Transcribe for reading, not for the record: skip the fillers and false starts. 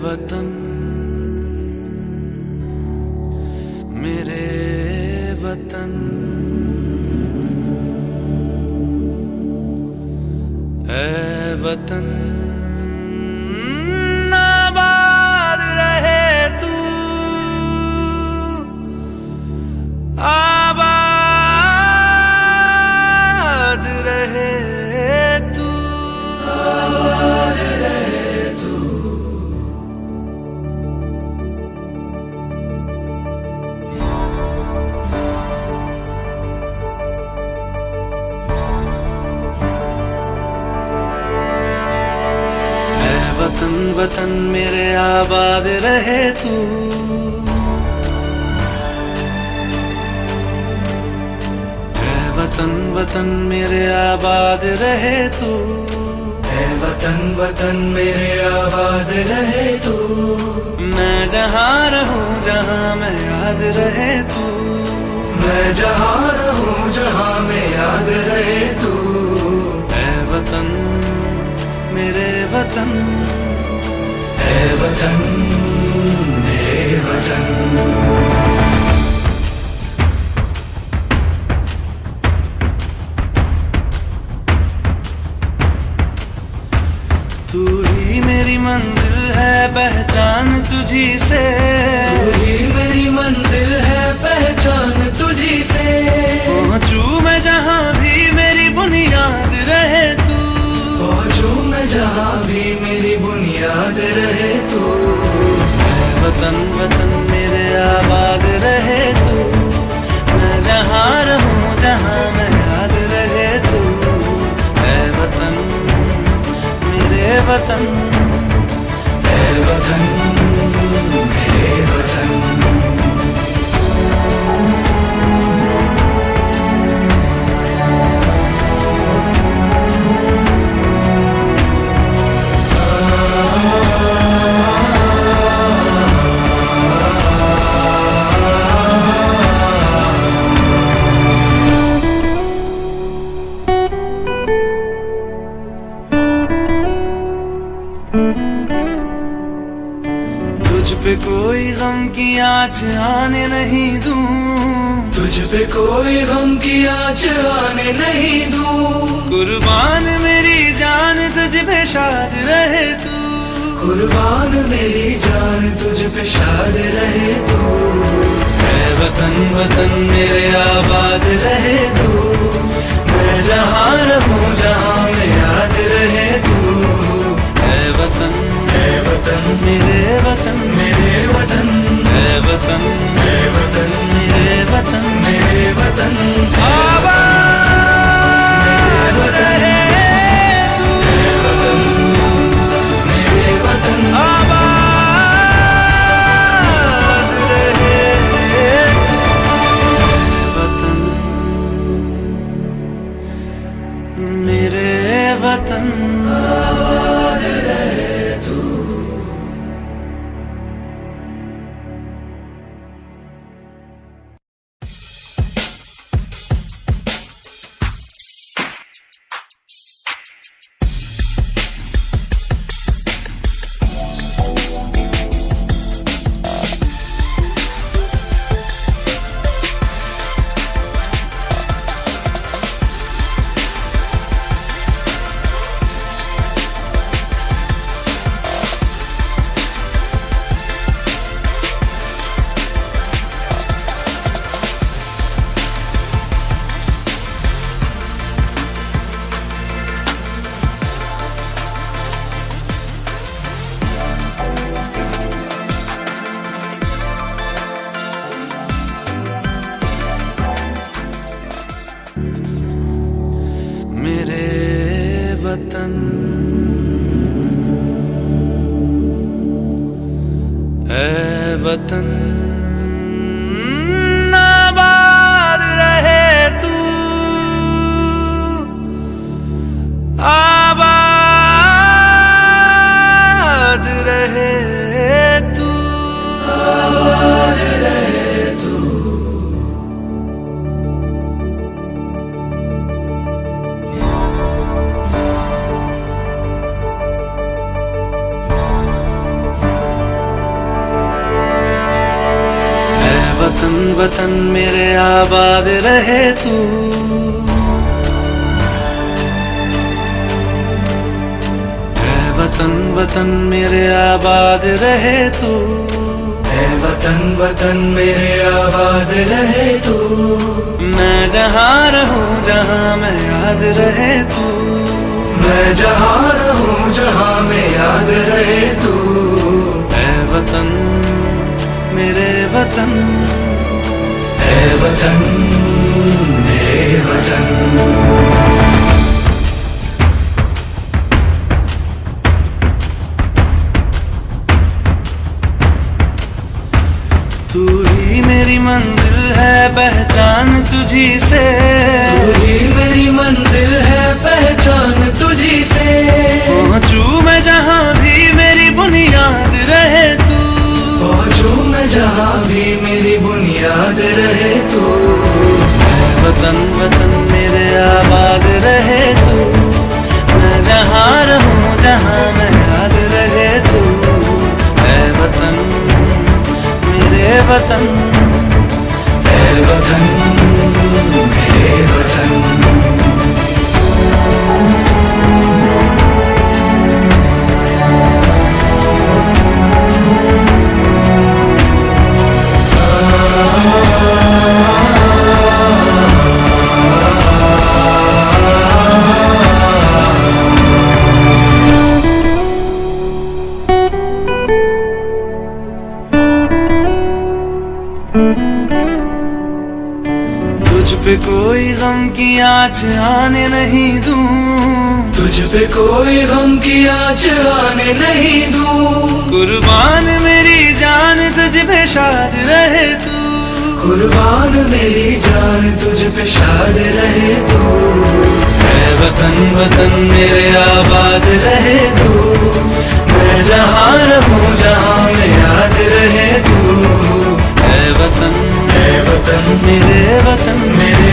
वतन मेरे वतन, ऐ वतन आबाद रहे तू, आबाद रहे तू, आबाद रहे तू। वतन वतन मेरे आबाद रहे तू, ऐ वतन वतन मेरे आबाद रहे तू, ऐ वतन वतन मेरे आबाद रहे तू। मैं जहाँ रहूं जहाँ मैं याद रहे तू, मैं जहाँ रहूं जहाँ मैं याद रहे तू। ऐ वतन मेरे वतन, ऐ वतन मेरे वतन। तू ही मेरी मंजिल है पहचान तुझी से, तू ही मेरी मंजिल है पहचान तुझी से। पहुंचूं मैं जहाँ भी मेरी बुनियाद रहे तू, पहुंचूं मैं जहाँ भी मेरी बुनियाद रहे तू। ऐ वतन वतन मेरे आबाद रहे तू, मैं जहाँ रहूं जहाँ मैं याद रहे तू। ऐ वतन मेरे वतन, ऐ वतन मेरे वतन। तुझ पे कोई गम की आँच आने नहीं दूं, तुझ पे कोई गम की आँच आने नहीं दूं। कुर्बान मेरी जान तुझ पे शाद रहे तू, कुर्बान मेरी जान तुझ पे शाद रहे तू। ऐ वतन वतन मेरे आबाद रहे तू, मैं जहाँ रहूं जहाँ मैं याद रहे तू। ऐ वतन, ऐ वतन मेरे वतन, मेरे वतन। ऐ वतन, ऐ वतन मेरे वतन, मेरे वतन। आबाद रहे तू, ऐ वतन मेरे वतन। आबाद रहे तू, वतन मेरे वतन। आबाद रहे तू। वतन ऐ वतन आबाद रहे तू, आबाद रहे तू, आबाद रहे तू। वतन वतन मेरे आबाद रहे तू, ऐ वतन वतन मेरे आबाद रहे तू, ऐ वतन वतन मेरे आबाद रहे तू। मैं जहाँ रहूं जहाँ मैं याद रहे तू, मैं जहाँ रहूं जहाँ मैं याद रहे तू। ऐ वतन मेरे वतन, ऐ वतन मेरे वतन। तू ही मेरी मंजिल है पहचान तुझी से, तू ही मेरी मंजिल है पहचान तुझी से। पहुंचू मैं जहाँ भी मेरी बुनियाद रहे तू, पहुंचू मैं जहाँ भी मेरी बुनियाद रहे तू। ऐ वतन वतन मेरे आबाद रहे तू, मैं जहाँ रहूं जहाँ मैं याद रहे तू। ऐ वतन मेरे वतन, ऐ वतन मेरे वतन। तुझ पे कोई गम की आँच आने नहीं दूं, तुझ पे कोई गम की आँच आने नहीं दूं। कुर्बान मेरी जान तुझ पे शाद रहे तू, कुर्बान मेरी जान तुझ पे शाद रहे तू। ऐ वतन वतन मेरे आबाद रहे तू, मैं जहाँ रहूं जहाँ मैं याद रहे तू। ऐ वतन मेरे वतन, मेरे